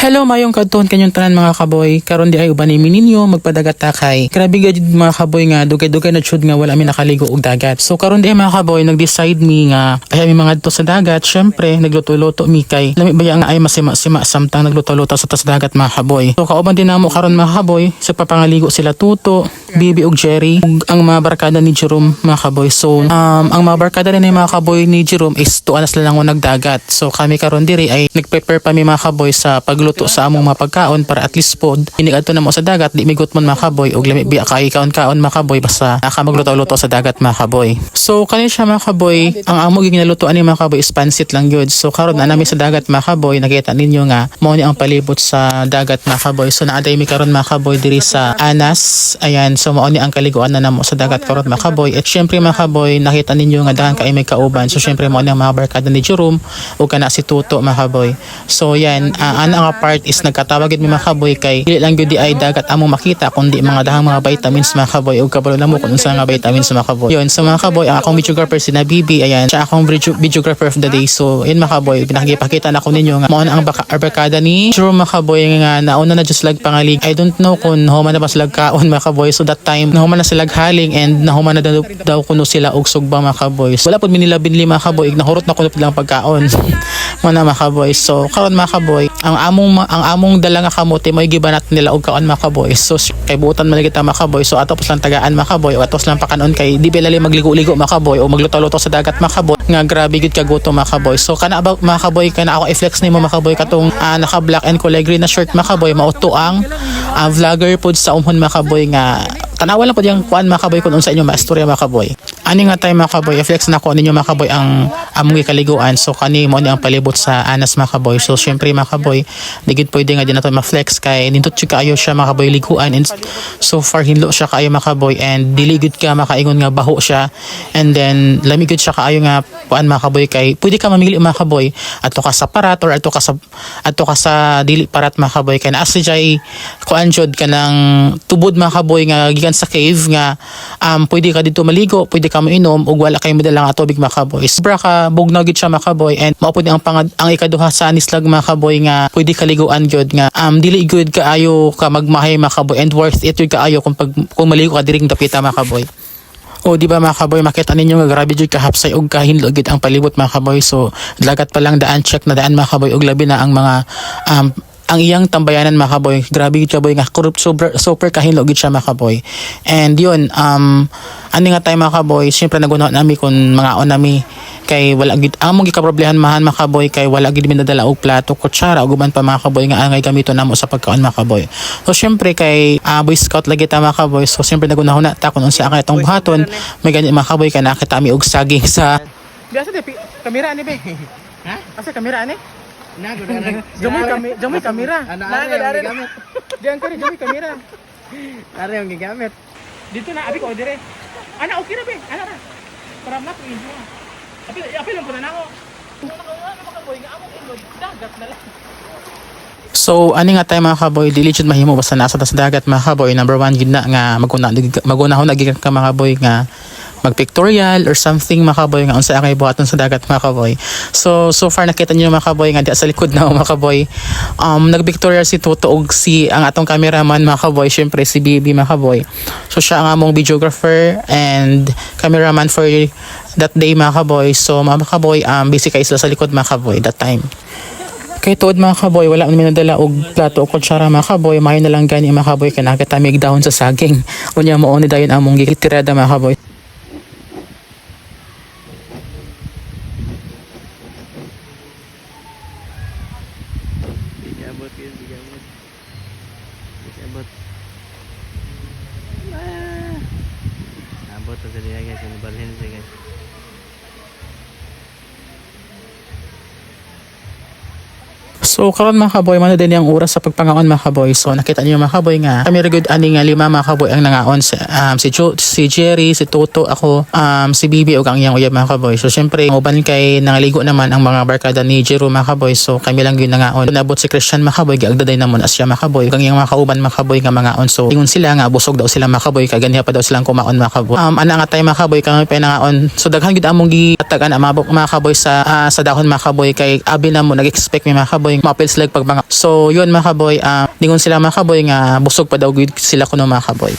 Hello, mayong kadton kanyong tanan mga kaboy. Karon di ay uban ni ninyo magpadagat takay. Grabe gid mga kaboy nga dugay-dugay na jud nga wala mi nakaligo og dagat. So karon di ay mga kaboy nag-decide mi nga ay mi mga adto sa dagat. Syempre nagluto-luto mi kay lami baya nga ay masima-sima samtang nagluto-luto sa tas dagat mga kaboy. So kauban din namo karon mga kaboy sa papangaligo sila Tuto, Bibi ug Jerry ug ang mga barkada ni Jerome mga kaboy. So ang mga barkada ni mga kaboy ni Jerome is tuan na sila lang nagdagat. So kami karon diri ay nagprepare pa mi mga kaboy sa pagluto sa among mga pagkaon para at least pod iniadto na mo sa dagat di migot mon mga kaboy og lami biya kay kaon-kaon mga kaboy basta naka magluto-luto sa dagat mga kaboy. So kani siya mga kaboy ang amo ginalutoan ni mga kaboy is pansit lang gyud. So karon na nami sa dagat mga kaboy nakita ninyo nga mao ni ang palibot sa dagat mga kaboy. So naaday mi karon mga kaboy diri sa Anas. Ayan, so mao ni ang kaliguan na namo sa dagat karon mga kaboy. At syempre mga kaboy nakita ninyo nga dahan kay may kauban. So syempre mao ni ang mga barkada ni Jerome ug kana si Tuto mga kaboy. So yan ana nga part is nagkatawag gid mi mga kaboy kay dili lang gyud di ay dagat among makita kundi mga dahang mga vitamins mga kaboy ug kabalo namo kun unsa nga vitamins mga kaboy. Yon sa mga kaboy ang akong videographer si Bibi, ayan siya akong videographer of the day. So yun mga kaboy pinakikita na ko ninyo nga mao na ang barkada ni Jerome mga kaboy nga nauna na just lag pangalig. I don't know kung human na ba sila kaon mga kaboy. So that time nahuman na sila haling and nahuman na daw kuno sila og sugba mga kaboy. So, wala pud minila binli mga kaboy nahurot na kuno lang pagkaon. Mana mga kaboy. So karon mga kaboy ang among dala nga kamote mo gibanat nila og kaon mga kaboy. So kay buutan man kita mga kaboy. So ato lang tagaan mga kaboy o ato lang pakanon kay di bilali magligo-ligo mga kaboy o magluto-luto sa dagat mga kaboy nga grabe gid kaguto mga kaboy. So kana about mga kaboy kana ako i-flex nimo mga kaboy katong naka black and kulay green na shirt mga kaboy mauto ang vlogger pod sa umhon mga kaboy nga tanawa lang po yung kuan mga kaboy kung unsa inyo maistorya mga kaboy. Ani nga time mga kaboy, i-flex na ko ninyo mga kaboy ang among kaliguan. So kani mo ni ang palibot sa Anas mga kaboy. So syempre mga kaboy, di gid pwede nga din nato ma-flex kay nindot siya kaayo siya mga kaboy liguan and so far hinlo siya kaayo mga kaboy and dili gid ka makaingon nga baho siya and then lami gid siya kaayo nga kuan mga kaboy kay pwede ka mamili mga kaboy adto ka sa parat or adto ka sa dili parat mga kaboy kay naa jay kuan jud kanang tubod mga kaboy nga sa cave nga pwede ka dito maligo, pwede ka mainom ug wala kay madala nga tubig mga kaboy. Sobra ka bugnaw gid siya mga kaboy and mao pud ang ikaduha sa anislag mga kaboy nga pwede ka liguan gyud nga dili gyud kaayo ka magmahay mga kaboy and worth it gyud kaayo kung maligo ka diring dapita mga kaboy. O di ba mga kaboy makita ninyo nga grabe jud kahapsay og kahinlo gid ang palibot mga kaboy. So dagat pa lang daan check na daan mga kaboy og labi na ang mga ang iyang tambayanan mga kaboy. Grabe gid siya boy nga corrupt super kahinlo gid siya mga kaboy. And yun ani nga time mga kaboy syempre nagunahon nami kun mga on nami kay wala gid among gikaproblehan mga kaboy kay wala gid mi nadala og plato kutsara ug uban pa mga kaboy nga angay gamiton namo sa pagkaon mga kaboy. So syempre kay Boy Scout lagi ta mga kaboy. So syempre nagunahon na ta kun unsa ang itong buhaton may ganyan mga kaboy kay nakita mi og saging sa Biasa de kamera ni be. Ha? Asa kamera ni? Jamoy kamera. Nagad gamit. Diyan ka rin jamoy kamera. Are yung gigamit. Dito na abi ko dire. Ana okay ra be. Ana ra. Para mat inyo. Apil lang pud na ako. So ani nga tayo mga kaboy dili jud mahimo basta nasa tas dagat mga kaboy. Number 1 gid na nga magunahon na gid ka mga kaboy nga mag-pictorial or something mga kaboy nga unsa ang buhaton sa dagat mga kaboy. So far nakita niyo mga kaboy nga di sa likod na mga kaboy nag-pictorial si Tuto og si ang atong cameraman mga kaboy syempre si Bibi mga kaboy. So siya ang among videographer and cameraman for that day mga kaboy. So mga kaboy busy kay sila sa likod mga kaboy that time. Kay tuod mga kaboy wala man nadala og plato o kutsara mga kaboy mayo na lang gani mga kaboy kay nakita mig dahon sa saging unya mo ni dayon among gitirada mga kaboy. Abot sa dia guys, ini balhin sih guys. So karon mga kaboy man din yung oras sa pagpangaon mga kaboy. So nakita niyo mga kaboy nga kami regud ani nga 5 mga kaboy ang nangaon si Jerry, si Tuto, ako, si Bibi ug ang iyang uyab mga kaboy. So syempre uban kay nangaligo naman ang mga barkada ni Jerome mga kaboy. So kami lang gyud nangaon. Nabot si Christian mga kaboy giagdaday namon as siya mga kaboy. Ang iyang mga kauban mga kaboy nga mangaon. So ingon sila nga busog daw sila mga kaboy kay ganiha pa daw silang kumaon mga kaboy. Ana nga tay mga kaboy kami pa nangaon. So daghan gid among gitagan mga kaboy sa dahon mga kaboy kay abi na mo nag-expect mi mga kaboy mapil sila pagbangaw. So yun mga kaboy, ningon sila mga kaboy nga busog pa daw gid sila kuno mga kaboy.